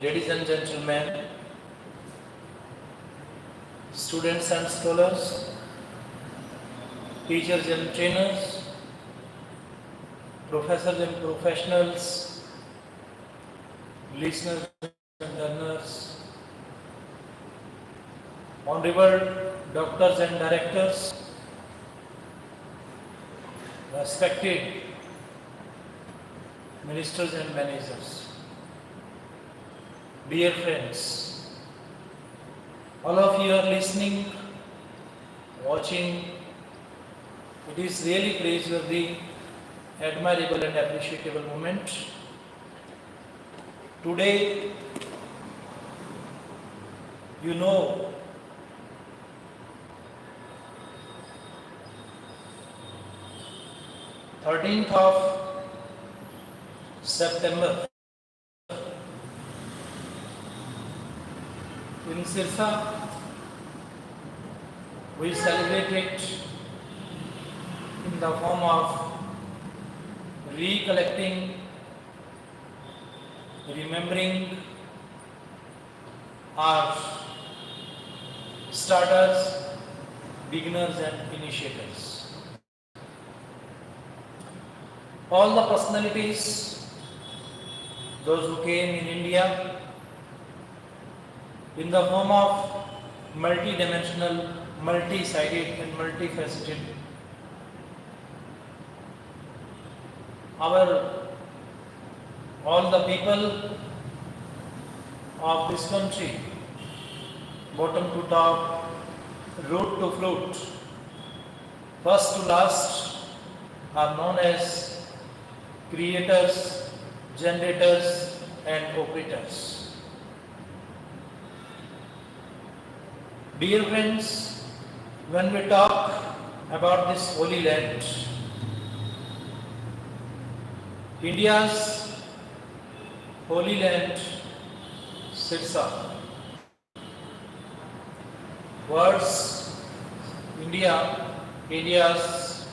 Ladies and gentlemen, students and scholars, teachers and trainers, professors and professionals, listeners and learners, honorable doctors and directors, respected ministers and managers, dear friends, all of you are listening, watching. It is really praiseworthy, admirable and appreciable moment. Today, you know, 13th of September, in Sirsa, we celebrate it in the form of recollecting, remembering our starters, beginners and initiators. All the personalities, those who came in India in the form of multi-dimensional, multi-sided and multifaceted. All the people of this country, bottom to top, root to fruit, first to last, are known as creators, generators and operators. Dear friends, when we talk about this holy land, India's holy land, Sirsa. Words India, India's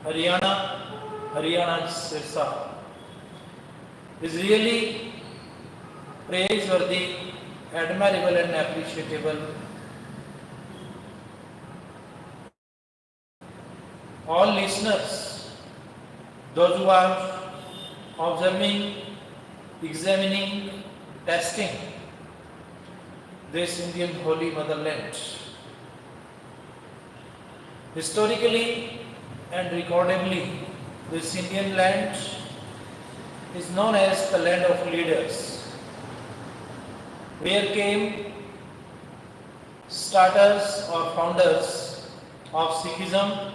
Haryana, Haryana's Sirsa is really praiseworthy, admirable and appreciable. All listeners, those who are observing, examining, testing this Indian holy motherland. Historically and recordably, this Indian land is known as the land of leaders, where came starters or founders of Sikhism,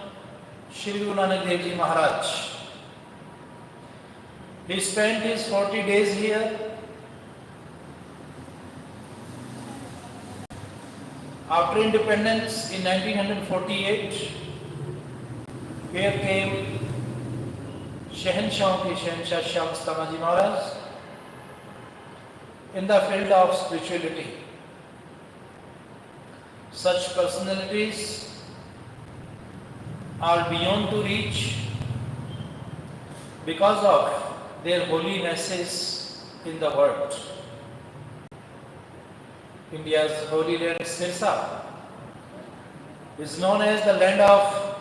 Shri Guru Nanak Dev Ji Maharaj. He spent his 40 days here. After independence in 1948, here came Shahanshah Shah Mustafa Ji Maharaj in the field of spirituality. Such personalities are beyond to reach because of their holinesses in the world. India's holy land Sirsa is known as the land of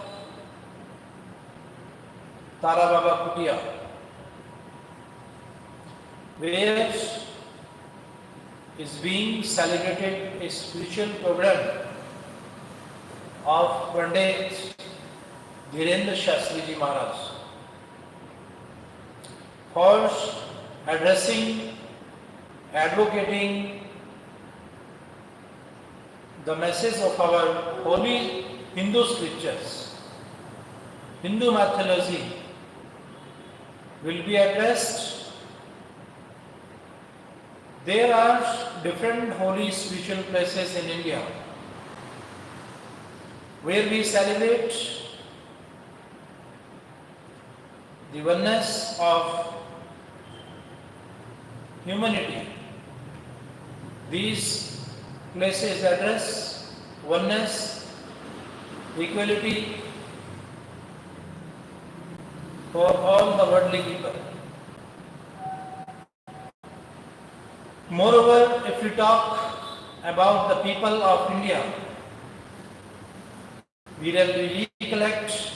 Tara Baba Kutia, where is being celebrated a spiritual program of Pandit Dhirendra Shastri Ji Maharaj for addressing, advocating the message of our holy Hindu scriptures. Hindu mythology will be addressed. There are different holy spiritual places in India where we celebrate the oneness of humanity. These places address oneness, equality for all the worldly people. Moreover, if we talk about the people of India, we will recollect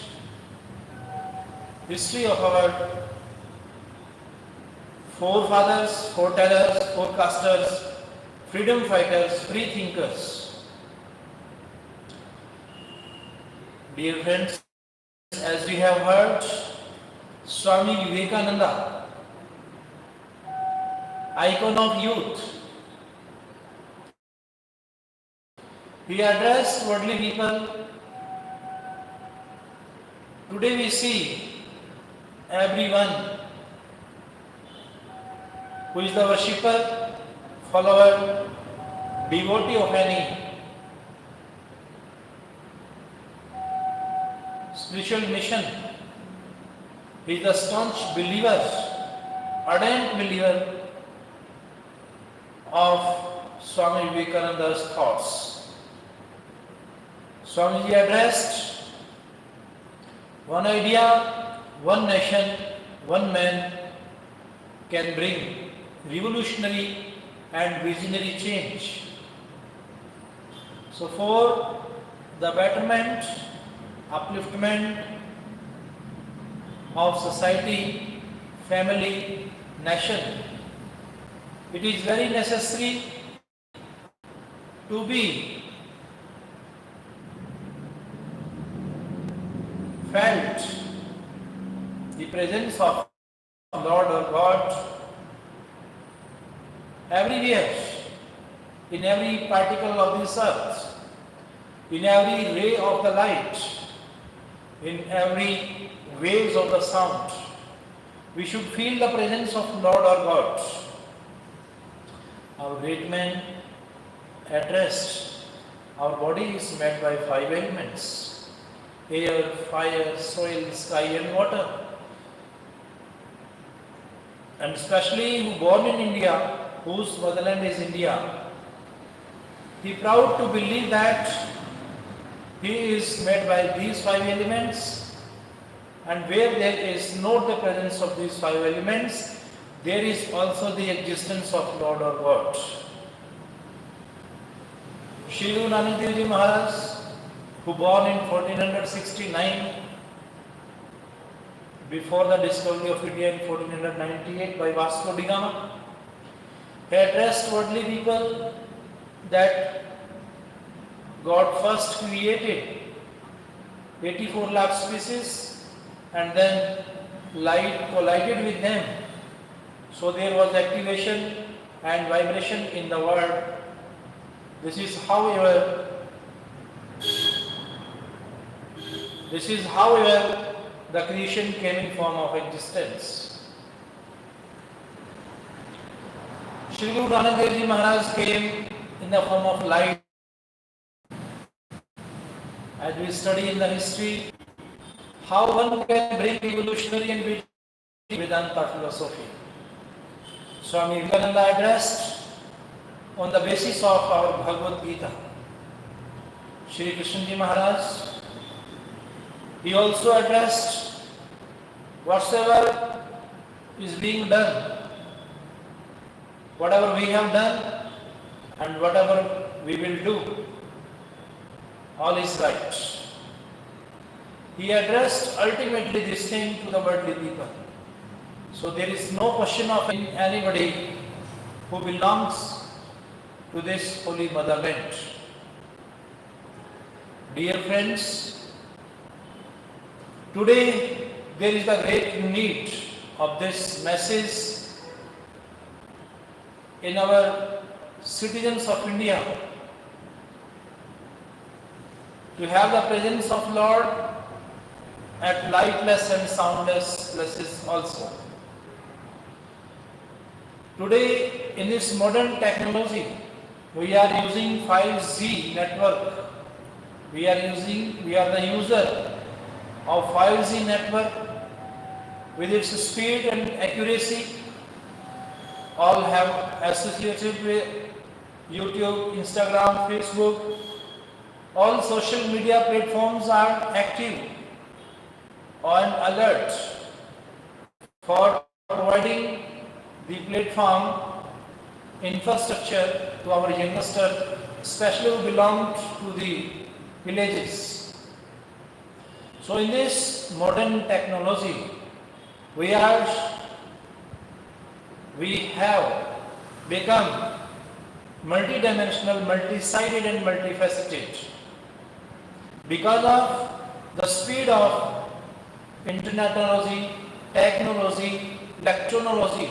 history of our forefathers, foretellers, forecasters, freedom fighters, free thinkers. Dear friends, as we have heard, Swami Vivekananda, icon of youth, he addressed worldly people. Today we see everyone who is the worshipper, follower, devotee of any spiritual mission. He is the staunch believer, ardent believer of Swami Vivekananda's thoughts. Swamiji addressed one idea, one nation, one man can bring revolutionary and visionary change. So for the betterment, upliftment of society, family, nation, it is very necessary to be felt the presence of Lord or God everywhere, in every particle of this earth, in every ray of the light, in every waves of the sound. We should feel the presence of Lord or God. Our great man addressed, our body is made by 5 elements: air, fire, soil, sky and water. And especially who born in India, whose motherland is India, he proud to believe that he is made by these 5 elements, and where there is not the presence of these 5 elements, there is also the existence of Lord or God. Shri Guru Nanak Dev Ji Maharaj, who born in 1469, before the discovery of India in 1498 by Vasco da Gama, he addressed worldly people that God first created 84 lakh species and then light collided with them. So there was activation and vibration in the world. This is however the creation came in form of existence. Shri Guru Nanak Dev Ji Maharaj came in the form of light. As we study in the history, how one can bring revolutionary and Vedanta philosophy. Swami Vivekananda addressed on the basis of our Bhagavad Gita. Shri Krishna Ji Maharaj, he also addressed whatsoever is being done, whatever we have done and whatever we will do, all is right. He addressed ultimately this thing to the worldly people. So there is no question of anybody who belongs to this holy motherland. Dear friends, today there is a great need of this message in our citizens of India to have the presence of Lord at lightless and soundless places also. Today, in this modern technology, we are using 5G network. We are the user of 5G network with its speed and accuracy. All have associated with YouTube, Instagram, Facebook. All social media platforms are active on alert for providing the platform infrastructure to our youngsters, especially who belong to the villages. So in this modern technology, we have become multidimensional, multi-sided and multifaceted. Because of the speed of internettechnology, technology, electronology,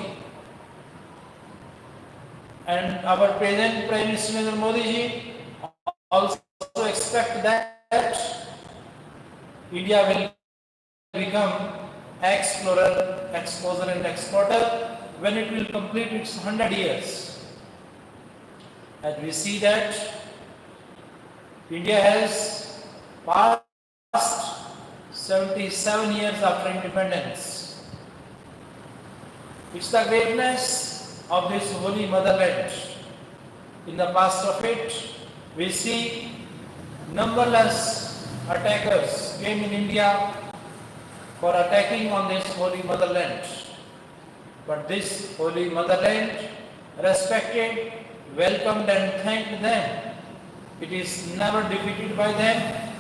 and our present Prime Minister Narendra Modi ji also expect that India will become explorer, exposer and exporter when it will complete its 100 years. As we see that India has passed 77 years after independence. It's the greatness of this holy motherland. In the past of it, we see numberless attackers came in India for attacking on this holy motherland. But this holy motherland respected, welcomed and thanked them. It is never defeated by them,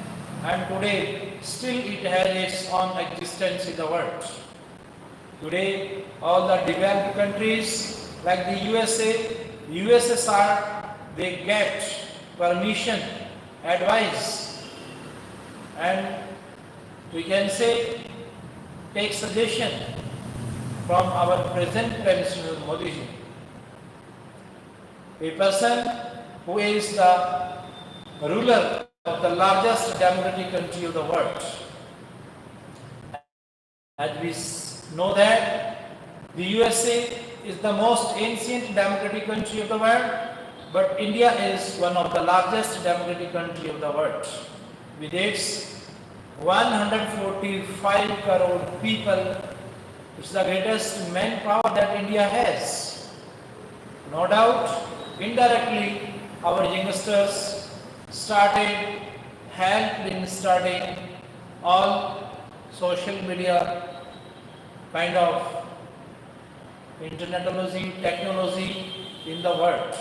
and today still it has its own existence in the world. Today all the developed countries like the USA, USSR, they get permission, advice, and we can say take suggestion from our present Prime Minister Modi ji, a person who is the ruler of the largest democratic country of the world. As we know that the USA is the most ancient democratic country of the world, but India is one of the largest democratic country of the world. With its 145 crore people, it's the greatest manpower that India has. No doubt, indirectly, our youngsters helped in starting all social media kind of technology in the world.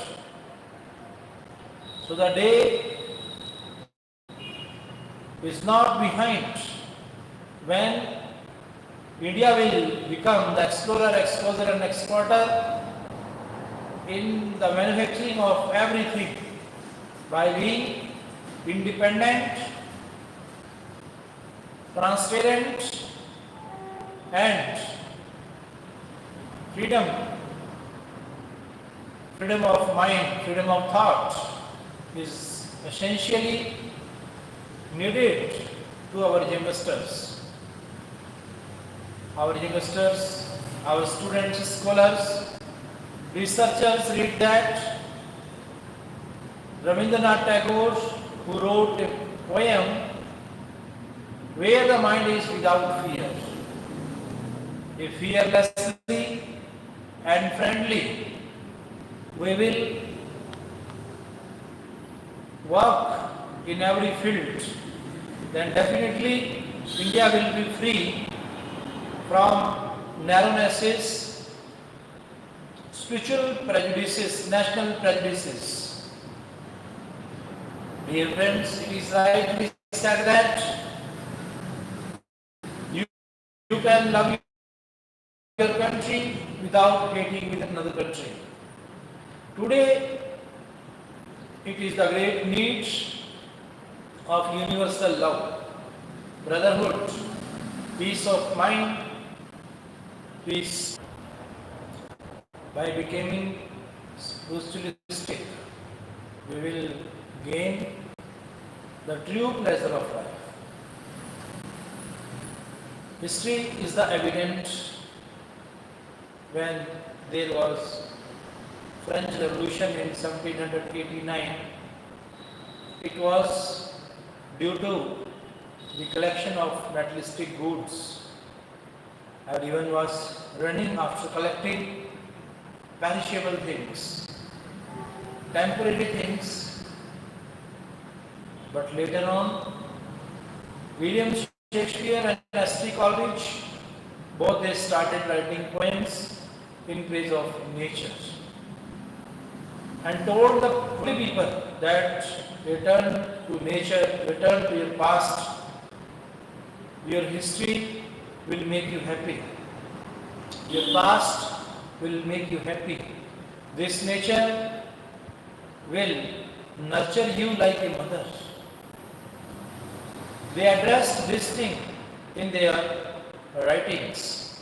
So the day is not behind when India will become the explorer, exposer and exporter in the manufacturing of everything by being independent, transparent and freedom of mind, freedom of thought is essentially needed to our youngsters. Our youngsters, our students, scholars, researchers read that Rabindranath Tagore, who wrote a poem, "Where the mind is without fear, if fearlessly and friendly we will work in every field, then definitely India will be free from narrownesses, spiritual prejudices, national prejudices." Dear friends, it is rightly said that you can love your country without hating with another country. Today, it is the great need of universal love, brotherhood, peace of mind, peace. By becoming spiritualistic, we will gain the true pleasure of life. History is the evidence when there was French Revolution in 1789. It was due to the collection of materialistic goods. Everyone was running after collecting perishable things, temporary things. But later on, William Shakespeare and S.T. Coleridge, both they started writing poems in praise of nature. and told the holy people that return to nature, return to your past. Your history will make you happy. Your past will make you happy. This nature will nurture you like a mother. They addressed this thing in their writings.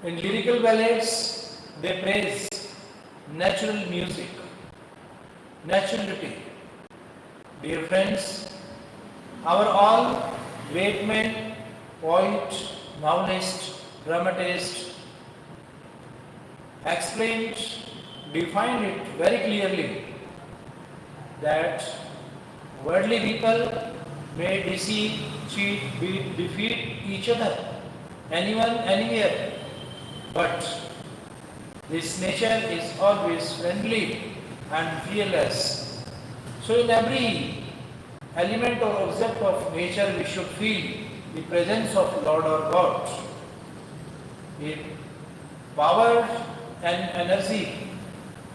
In lyrical ballads, they praise natural music, naturality. Dear friends, our all great men, poet, novelist, dramatist, explained, defined it very clearly that worldly people may deceive, cheat, beat, defeat each other, anyone, anywhere, but this nature is always friendly and fearless. So in every element or object of nature we should feel the presence of Lord or God. A power and energy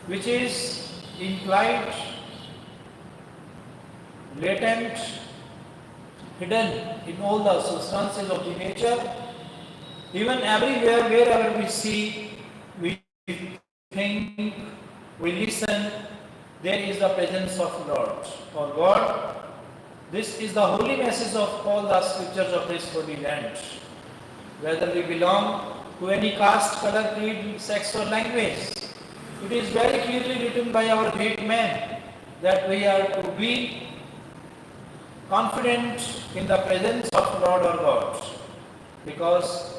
which is implied, latent, hidden in all the substances of the nature. Even everywhere, wherever we see, we think, we listen, there is the presence of Lord or God. This is the holy message of all the scriptures of this holy land. Whether we belong to any caste, color, creed, sex or language, it is very clearly written by our great men that we are to be confident in the presence of Lord or God, because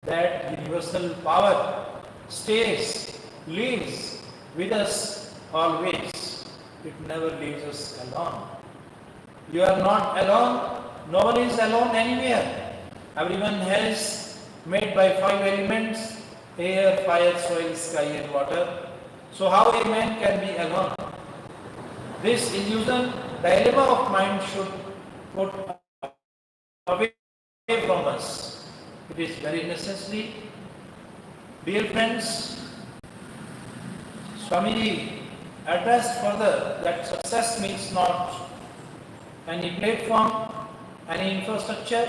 that universal power stays, lives with us always. It never leaves us alone. You are not alone. No one is alone anywhere. Everyone has made by 5 elements: air, fire, soil, sky and water. So how a man can be alone? This illusion, dilemma of mind should put away from us. It is very necessary. Dear friends, Swamiji addressed further that success means not any platform, any infrastructure,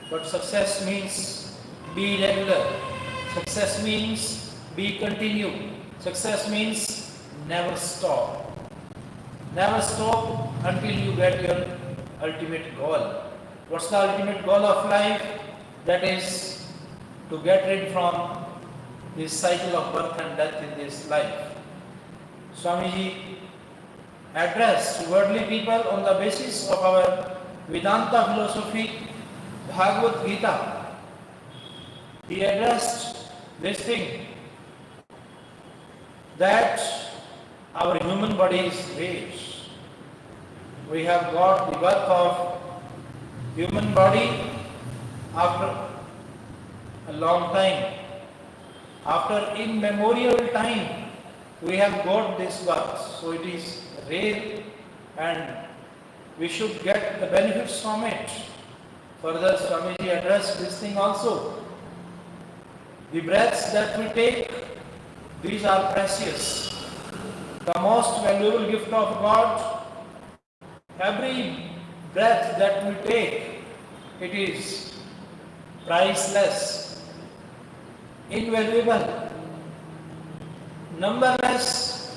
but success means be regular. Success means be continued. Success means never stop. Never stop until you get your ultimate goal. What's the ultimate goal of life? That is to get rid from this cycle of birth and death in this life. Swamiji addressed worldly people on the basis of our Vedanta philosophy, Bhagavad Gita. He addressed this thing that our human body is great. We have got the birth of human body after a long time. After immemorial time, we have got this birth. So it is rare and we should get the benefits from it. Further, Swamiji addressed this thing also. The breaths that we take, these are precious. The most valuable gift of God. Every breath that we take, it is priceless, invaluable, numberless,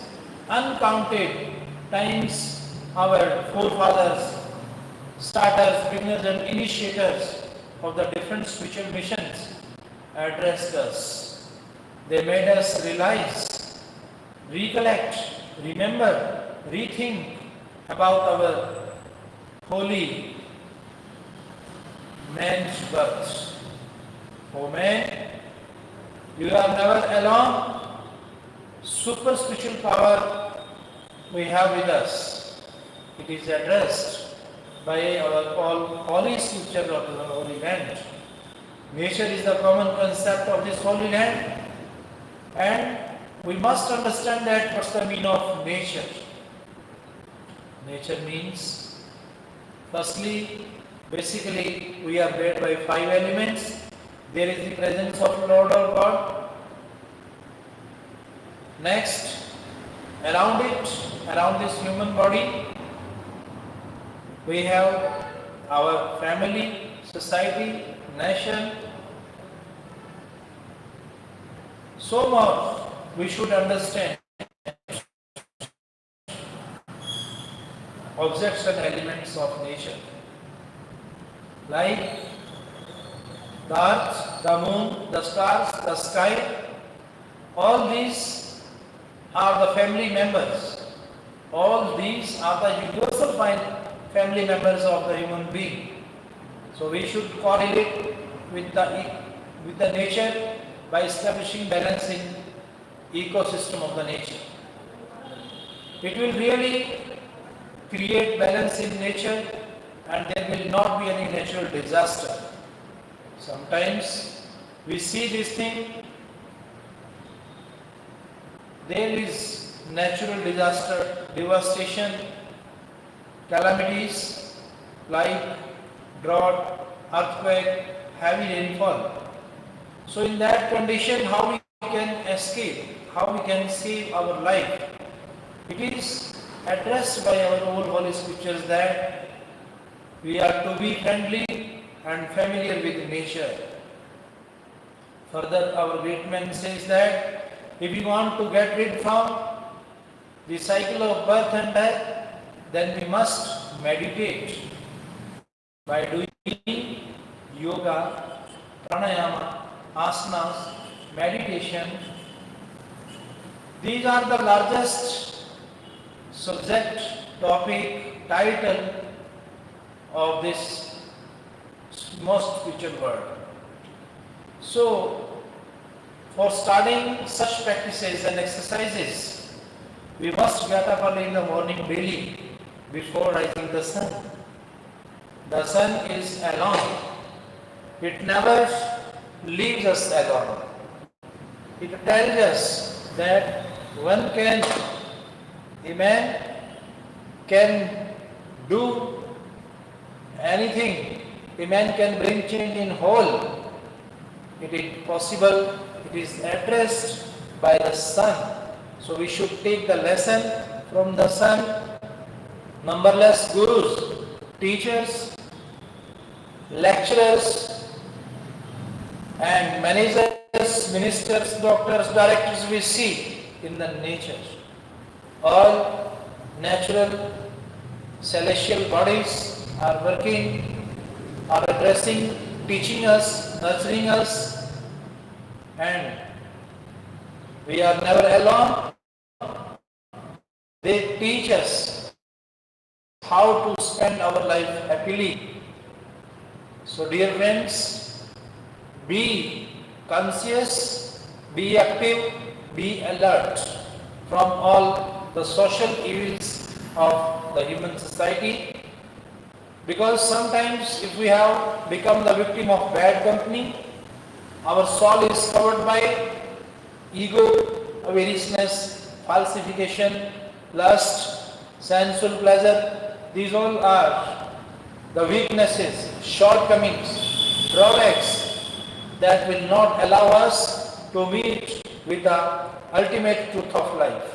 uncounted times our forefathers, starters, beginners and initiators of the different spiritual missions addressed us. They made us realize, recollect, remember, rethink about our holy man's birth. O man, you are never alone. Super spiritual power we have with us. It is addressed by our holy scripture of the Holy Land. Nature is the common concept of this Holy Land, and we must understand that what's the meaning of nature. Nature means, firstly, basically, we are made by 5 elements. There is the presence of Lord or God. Next, around it, around this human body, we have our family, society, nation. So more we should understand objects and elements of nature, like the earth, the moon, the stars, the sky. All these are the family members. All these are the universal family members of the human being. So we should correlate with the nature by establishing balance in ecosystem of the nature. It will really create balance in nature, and there will not be any natural disaster. Sometimes we see this thing, there is natural disaster, devastation, calamities like drought, earthquake, heavy rainfall. So in that condition, how we can escape, how we can save our life? It is addressed by our own holy scriptures that we are to be friendly and familiar with nature. Further, our great man says that if we want to get rid from the cycle of birth and death, then we must meditate by doing yoga, pranayama, asanas, meditation. These are the largest subject, topic, title of this most spiritual world. So, for starting such practices and exercises, we must get up early in the morning daily before rising the sun. The sun is alone. It never leaves us alone. It tells us that a man can do anything. A man can bring change in whole. It is possible. It is addressed by the sun. So we should take the lesson from the sun. Numberless gurus, teachers, lecturers, and managers, ministers, doctors, directors we see in the nature. All natural celestial bodies are working, are addressing, teaching us, nurturing us, and we are never alone. They teach us how to spend our life happily. So dear friends, be conscious, be active, be alert from all the social evils of the human society, because sometimes if we have become the victim of bad company, our soul is covered by ego, avariciousness, falsification, lust, sensual pleasure. These all are the weaknesses, shortcomings, drawbacks that will not allow us to meet with the ultimate truth of life.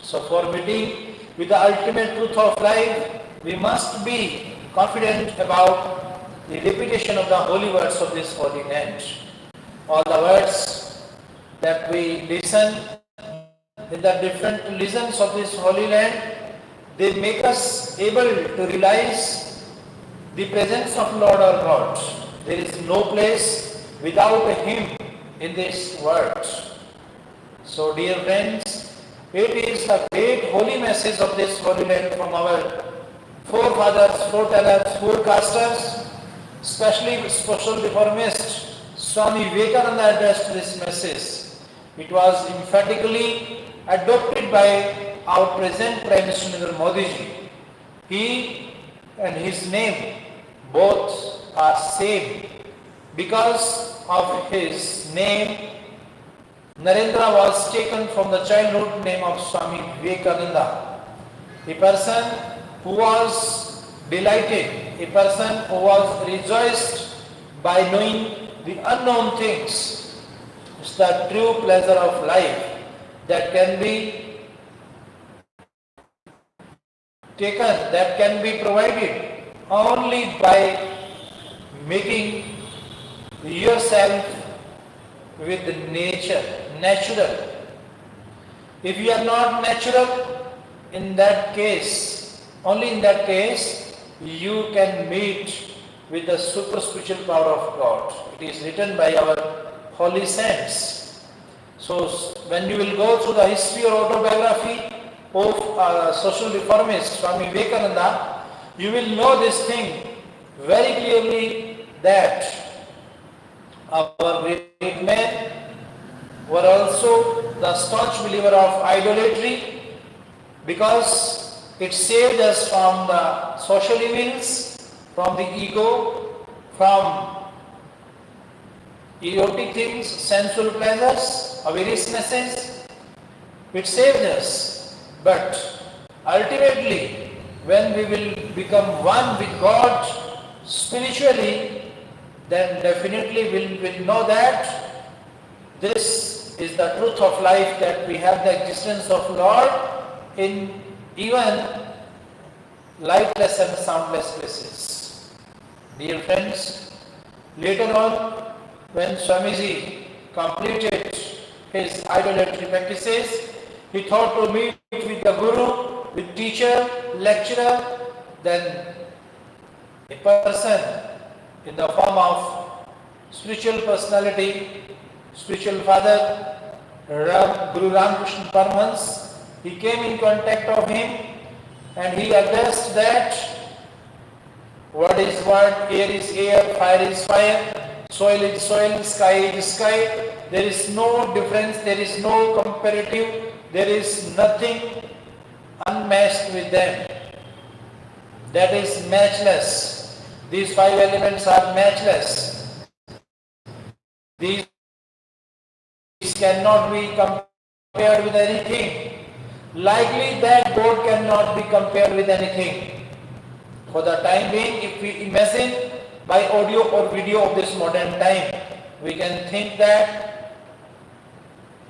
So for meeting with the ultimate truth of life, we must be confident about the repetition of the holy words of this holy land. All the words that we listen in the different religions of this holy land, they make us able to realize the presence of Lord our God. There is no place without Him in this world. So dear friends, it is the great holy message of this holy land from our forefathers, foretellers, forecasters, especially social reformist Swami Vivekananda addressed this message. It was emphatically adopted by our present Prime Minister Narendra Modi ji. He and his name both are same. Because of his name, Narendra was taken from the childhood name of Swami Vivekananda. A person who was delighted, a person who was rejoiced by knowing the unknown things. It's the true pleasure of life. that can be taken, that can be provided only by making yourself with nature, natural. If you are not natural, in that case, only in that case, you can meet with the super spiritual power of God. It is written by our holy saints. So when you will go through the history or autobiography of social reformist Swami Vivekananda, you will know this thing very clearly, that our great men were also the staunch believer of idolatry, because it saved us from the social evils, from the ego, from erotic things, sensual pleasures, avariciousnesses. It saved us. But ultimately, when we will become one with God spiritually, then definitely we will know that this is the truth of life, that we have the existence of Lord in even lightless and soundless places. Dear friends, later on, when Swamiji completed his idolatry practices, he thought to meet with the Guru, with teacher, lecturer, then a person in the form of spiritual personality, spiritual father, Guru Ramakrishna Paramahansa, he came in contact of him and he addressed that word is word, air is air, fire is fire, soil is soil, sky is sky. There is no difference, there is no comparative, there is nothing unmatched with them. That is matchless. These five elements are matchless. These cannot be compared with anything. Likely that God cannot be compared with anything. For the time being, if we imagine by audio or video of this modern time, we can think that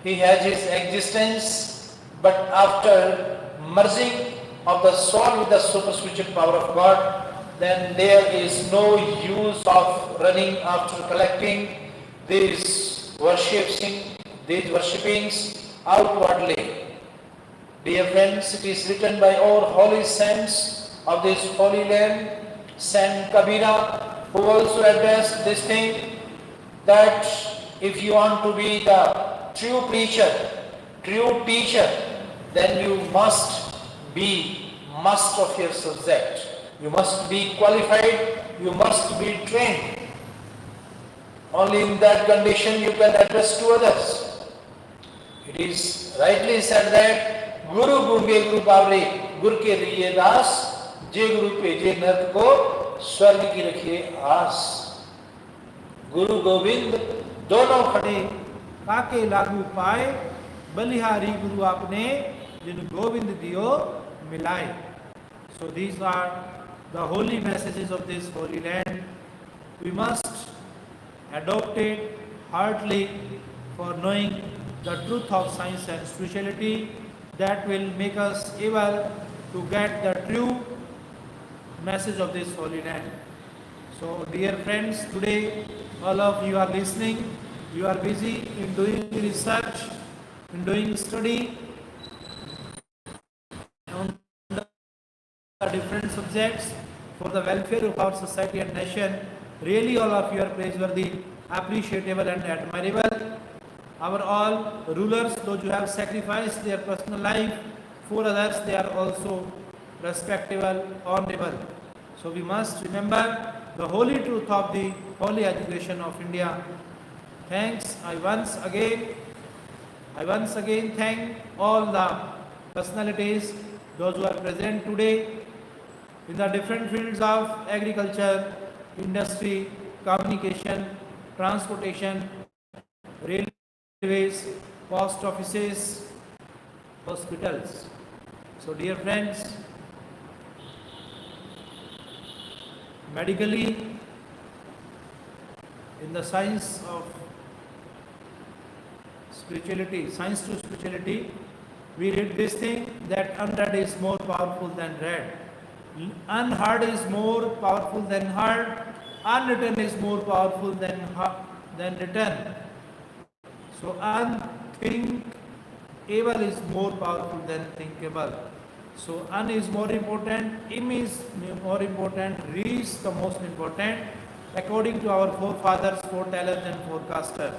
he has his existence, but after merging of the soul with the super spiritual power of God, then there is no use of running after collecting these worshippings outwardly. Dear friends, it is written by our holy saints of this holy land, Saint Kabira, who also addressed this thing, that if you want to be the true preacher, true teacher, then you must be master of your subject. You must be qualified, you must be trained. Only in that condition you can address to others. It is rightly said that गुरु गुंगे गुरु बावरे गुरु के रिये दास जे गुरु पे जे नर को स्वर्ग की रखिए आस। गुरु गोविंद दोनों खड़े काके लागू पाए बलिहारी गुरु आपने जिन गोविंद दियो मिलाए। So these are the holy messages of this holy land. We must adopt it heartily for knowing the truth of science and spirituality, that will make us able to get the true message of this holy land. So dear friends, today all of you are listening, you are busy in doing research, in doing study on the different subjects for the welfare of our society and nation. Really all of you are praiseworthy, appreciable and admirable. Our all rulers, those who have sacrificed their personal life for others, they are also respectable, honorable. So we must remember the holy truth of the holy education of India. Thanks. I once again thank all the personalities, those who are present today in the different fields of agriculture, industry, communication, transportation, railways, post offices, hospitals. So dear friends, medically, in the science of spirituality, science to spirituality, we read this thing that unread is more powerful than read. Unheard is more powerful than heard. Unwritten is more powerful than written. So unthinkable is more powerful than thinkable. So un is more important, im is more important, re is the most important, according to our forefathers, foretellers and forecasters.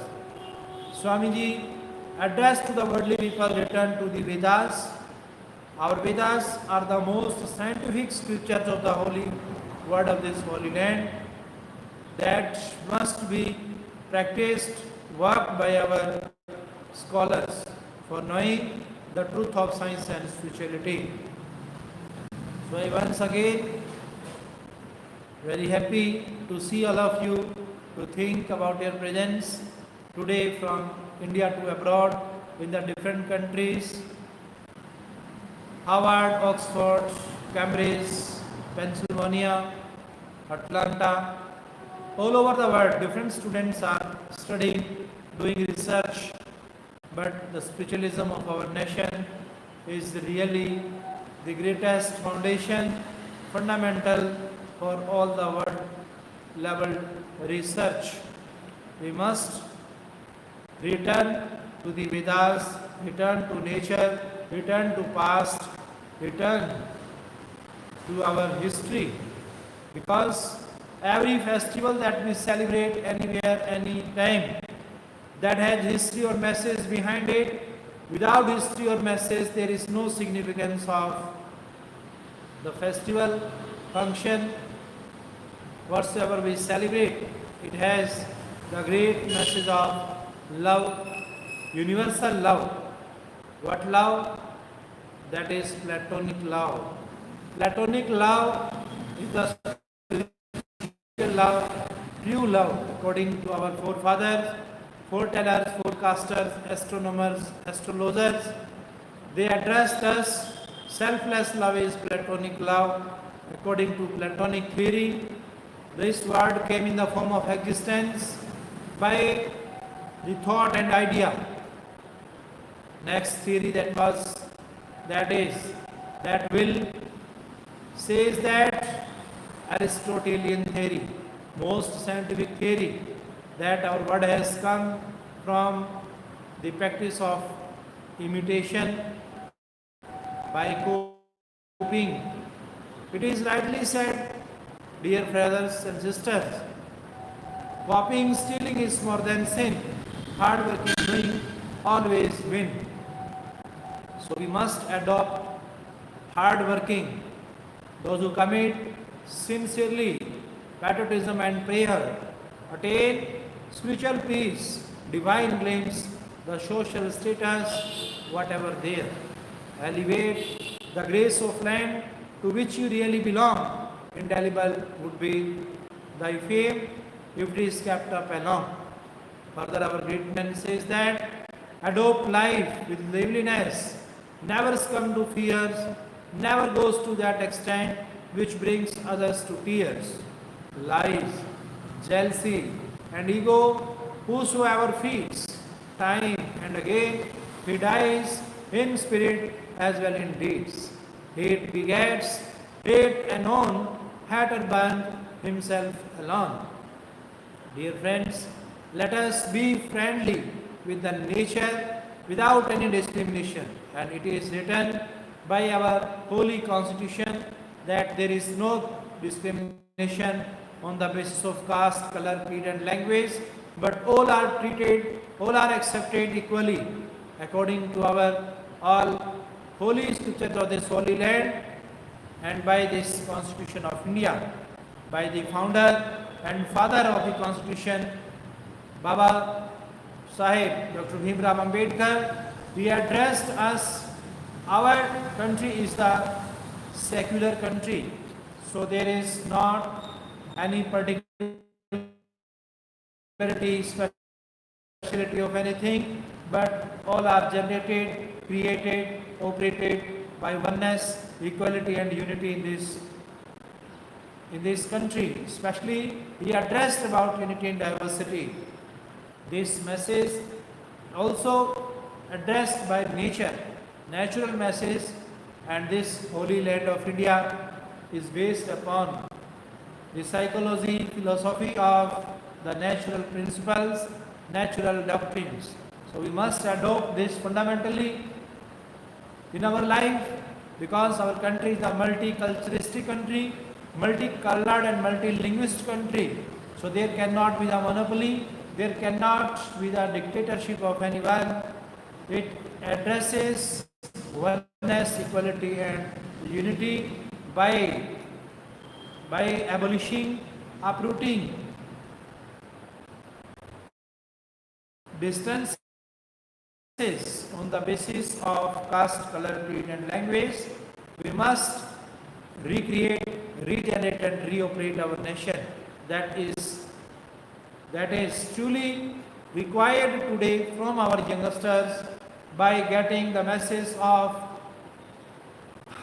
Swamiji addressed to the worldly people, return to the Vedas. Our Vedas are the most scientific scriptures of the holy word of this holy land that must be practiced, worked by our scholars for knowing the truth of science and spirituality. So I once again very happy to see all of you, to think about your presence today from India to abroad in the different countries, Harvard, Oxford, Cambridge, Pennsylvania, Atlanta, all over the world different students are studying, doing research, but the spiritualism of our nation is really the greatest foundation, fundamental for all the world level research. We must return to the Vedas, return to nature, return to past, return to our history, because every festival that we celebrate anywhere, any time, that has history or message behind it. Without history or message, there is no significance of the festival, function, whatsoever we celebrate. It has the great message of love, universal love. What love? That is platonic love. Platonic love is the spiritual love, true love, according to our forefathers, foretellers, forecasters, astronomers, astrologers. They addressed us. Selfless love is platonic love. According to Platonic theory, this word came in the form of existence by the thought and idea. Next theory that will says that Aristotelian theory, most scientific theory, that our word has come from the practice of imitation by copying. It is rightly said, dear brothers and sisters, copying, stealing is more than sin. Hard working, doing always win. So we must adopt hard working. Those who commit sincerely patriotism and prayer attain spiritual peace, divine claims, the social status, whatever there. Elevate the grace of land to which you really belong. Indelible would be thy fame if it is kept up along. Further, our great man says that adopt life with liveliness, never succumb to fears, never goes to that extent which brings others to tears. Lies, jealousy, and ego, whosoever feeds, time and again he dies in spirit as well in deeds. Hate begets, hate anon, hater burn himself alone. Dear friends, let us be friendly with the nature without any discrimination. And it is written by our holy constitution that there is no discrimination on the basis of caste, color, creed and language, but all are treated, all are accepted equally according to our all holy scriptures of this holy land and by this Constitution of India, by the founder and father of the Constitution, Baba Sahib, Dr. Bhimrao Ambedkar. He addressed us. Our country is the secular country, so there is not any particularity, speciality of anything, but all are generated, created, operated by oneness, equality and unity in this country. Especially he addressed about unity and diversity. This message also addressed by nature, natural message, and this holy land of India is based upon the psychology, philosophy of the natural principles, natural doctrines. So we must adopt this fundamentally in our life, because our country is a multiculturalistic country, multicolored and multilinguist country. So there cannot be the monopoly, there cannot be the dictatorship of anyone. It addresses oneness, equality and unity by abolishing, uprooting distances on the basis of caste, color, creed and language. We must recreate, regenerate and reoperate our nation. That is truly required today from our youngsters, by getting the message of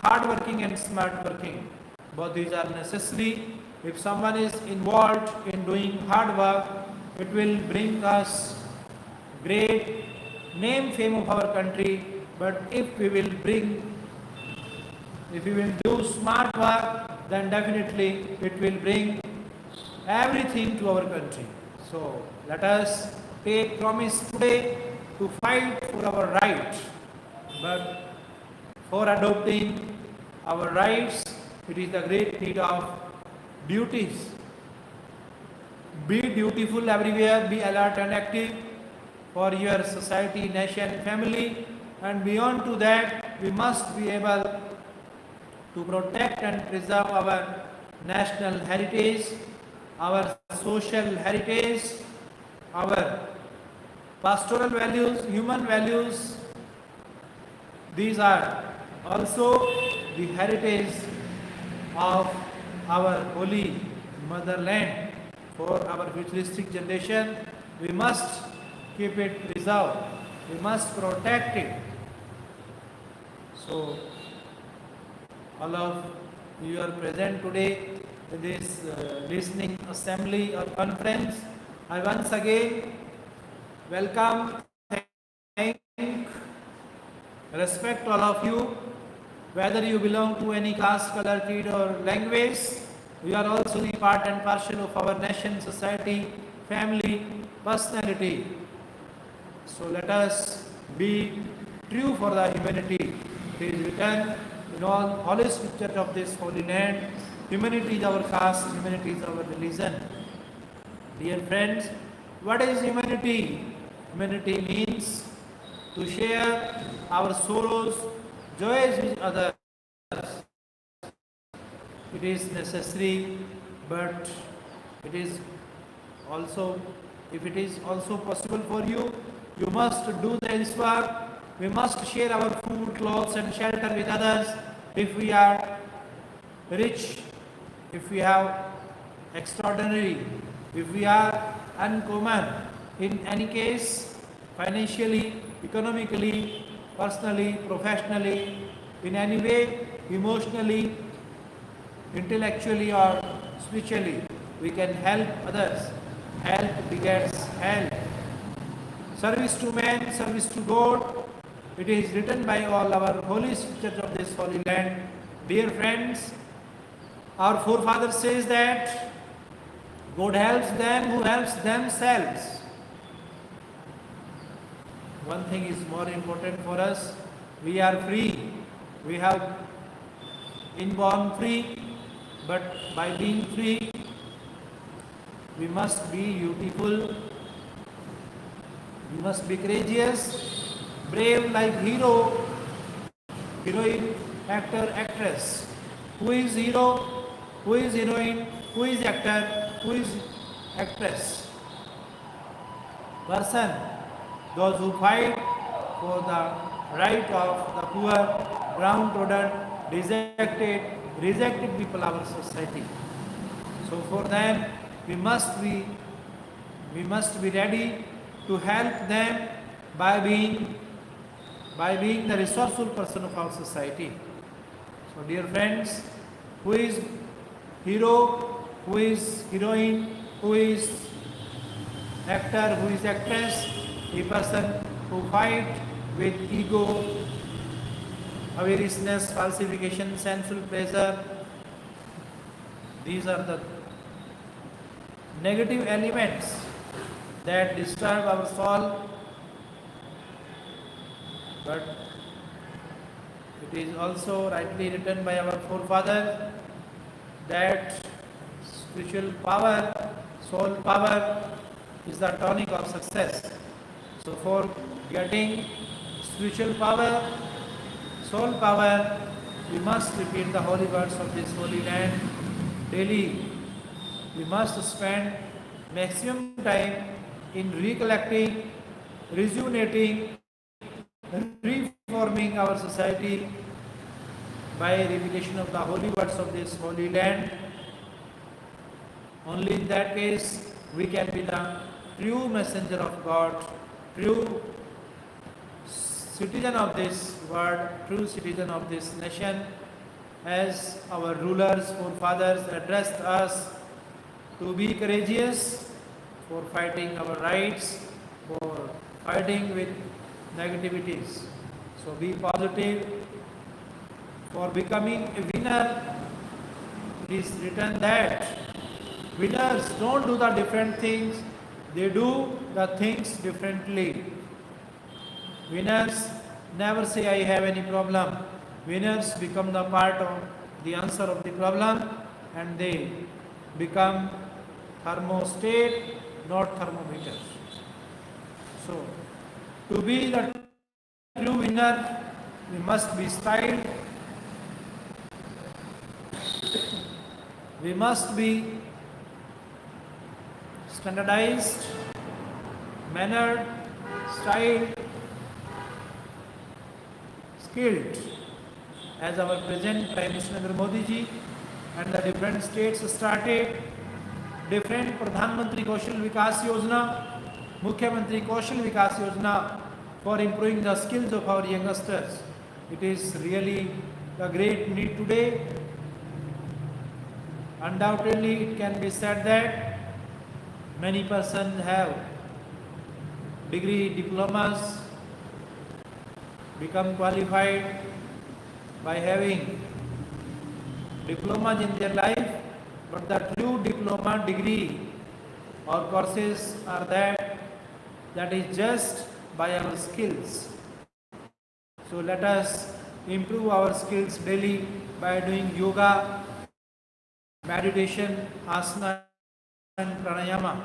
hard working and smart working. Both these are necessary. If someone is involved in doing hard work, it will bring us great name, fame of our country. But if we will do smart work, then definitely it will bring everything to our country. So let us take promise today to fight for our rights. But for adopting our rights, it is the great need of duties. Be dutiful everywhere, be alert and active for your society, nation, family, and beyond to that, we must be able to protect and preserve our national heritage, our social heritage, our pastoral values, human values. These are also the heritage of our holy motherland. For our futuristic generation, we must keep it preserved, we must protect it. So all of you are present today in this listening assembly or conference. I once again welcome, thank, respect all of you, whether you belong to any caste, color, creed or language. We are also the part and parcel of our nation, society, family, personality. So let us be true for the humanity. It is written in all holy scriptures of this holy land, humanity is our caste, humanity is our religion. Dear friends, what is humanity? Humanity means to share our sorrows, joys with others. It is necessary, but it is also, if it is also possible for you, you must do this work. We must share our food, clothes and shelter with others. If we are rich, if we have extraordinary, if we are uncommon, in any case, financially, economically, personally, professionally, in any way, emotionally, intellectually or spiritually, we can help others. Help begets help. Service to man, service to God. It is written by all our holy scriptures of this holy land. Dear friends, our forefathers says that God helps them who helps themselves. One thing is more important for us. We are free. We have inborn free. But by being free, we must be beautiful, we must be courageous, brave like hero, heroine, actor, actress. Who is hero? Who is heroine? Who is actor? Who is actress? Person, those who fight for the right of the poor, downtrodden, rejected people of our society. So for them, we must be ready to help them by being the resourceful person of our society. So dear friends, who is hero, who is heroine, who is actor, who is actress? A person who fight with ego, avariciousness, falsification, sensual pleasure. These are the negative elements that disturb our soul, but it is also rightly written by our forefathers that spiritual power, soul power is the tonic of success. So for getting spiritual power, soul power, we must repeat the holy words of this holy land daily. We must spend maximum time in recollecting, rejuvenating, reforming our society by repetition of the holy words of this holy land. Only in that case we can be the true messenger of God, true citizen of this world, true citizen of this nation, as our rulers, forefathers addressed us to be courageous for fighting our rights, for fighting with negativities. So be positive. For becoming a winner, it is written that winners don't do the different things, they do the things differently. Winners never say I have any problem. Winners become the part of the answer of the problem, and they become thermostat, not thermometers. So to be the true winner, we must be styled, we must be standardized, mannered, styled, skilled, as our present Prime Minister Narendra Modi ji and the different states started different Pradhan Mantri Kaushal Vikas Yojana, Mukhyamantri Kaushal Vikas Yojana for improving the skills of our youngsters. It is really a great need today. Undoubtedly, it can be said that many persons have degree, diplomas, become qualified by having diplomas in their life, but the true diploma, degree or courses are that is just by our skills. So let us improve our skills daily by doing yoga, meditation, asana and pranayama.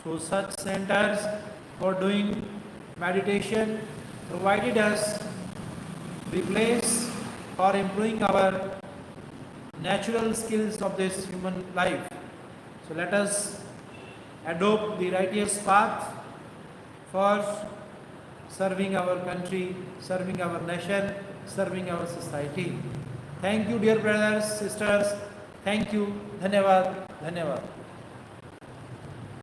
So such centers for doing meditation provided us the place for improving our natural skills of this human life. So let us adopt the righteous path for serving our country, serving our nation, serving our society. Thank you, dear brothers, sisters. Thank you. Dhanyavad. Dhanyavad.